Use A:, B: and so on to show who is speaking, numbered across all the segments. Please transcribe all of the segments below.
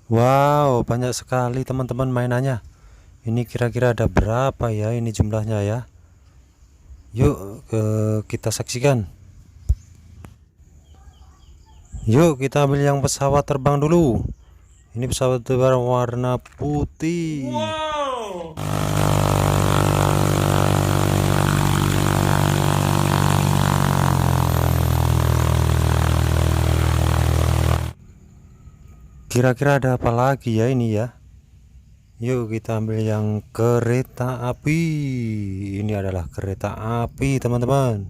A: Wow, banyak sekali teman-teman mainannya. Ini kira-kira ada berapa ya ini jumlahnya ya? Yuk kita saksikan. Yuk kita ambil yang pesawat terbang dulu. Ini pesawat terbang warna putih.
B: Wow!
A: Kira-kira ada apa lagi ya ini ya? Yuk kita ambil yang kereta api. Ini adalah kereta api teman-teman.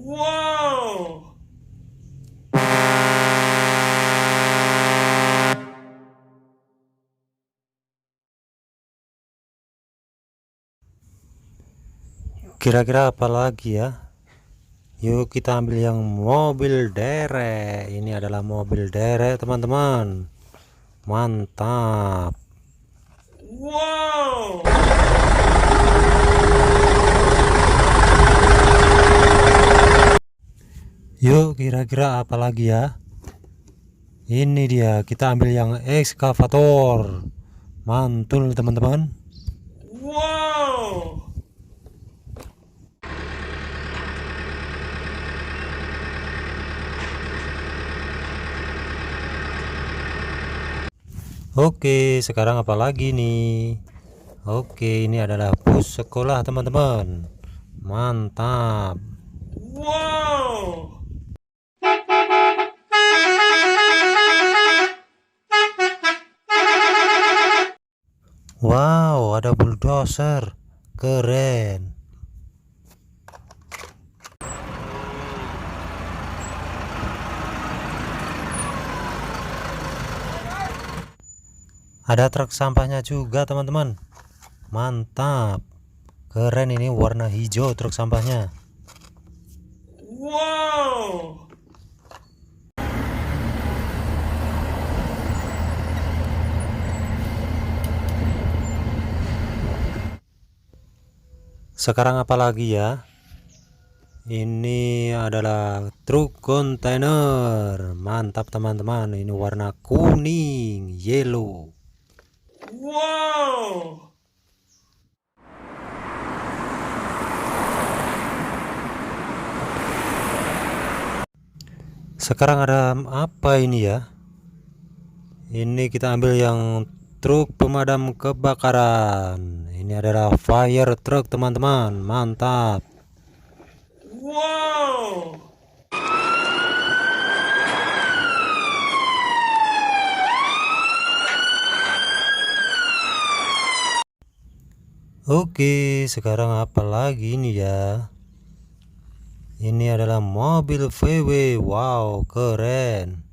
B: Wow!
A: Kira-kira apa lagi ya? Yuk kita ambil yang mobil derek. Ini adalah mobil derek teman-teman. Mantap.
B: Wow!
A: Yuk kira-kira apa lagi ya? Ini dia, kita ambil yang ekskavator. Mantul teman-teman.
B: Wow!
A: Oke, sekarang apa lagi nih? Oke, ini adalah bus sekolah teman-teman. Mantap.
B: Wow!
A: Wow, ada bulldozer. Keren. Ada truk sampahnya juga teman-teman. Mantap. Keren, ini warna hijau truk sampahnya.
B: Wow!
A: Sekarang apa lagi ya? Ini adalah truk kontainer. Mantap teman-teman. Ini warna kuning, yellow.
B: Wow!
A: Sekarang ada apa ini ya? Ini kita ambil yang truk pemadam kebakaran. Ini adalah fire truck teman-teman. Mantap.
B: Wow!
A: Oke, sekarang apa lagi ini ya? Ini adalah mobil VW. Wow, keren.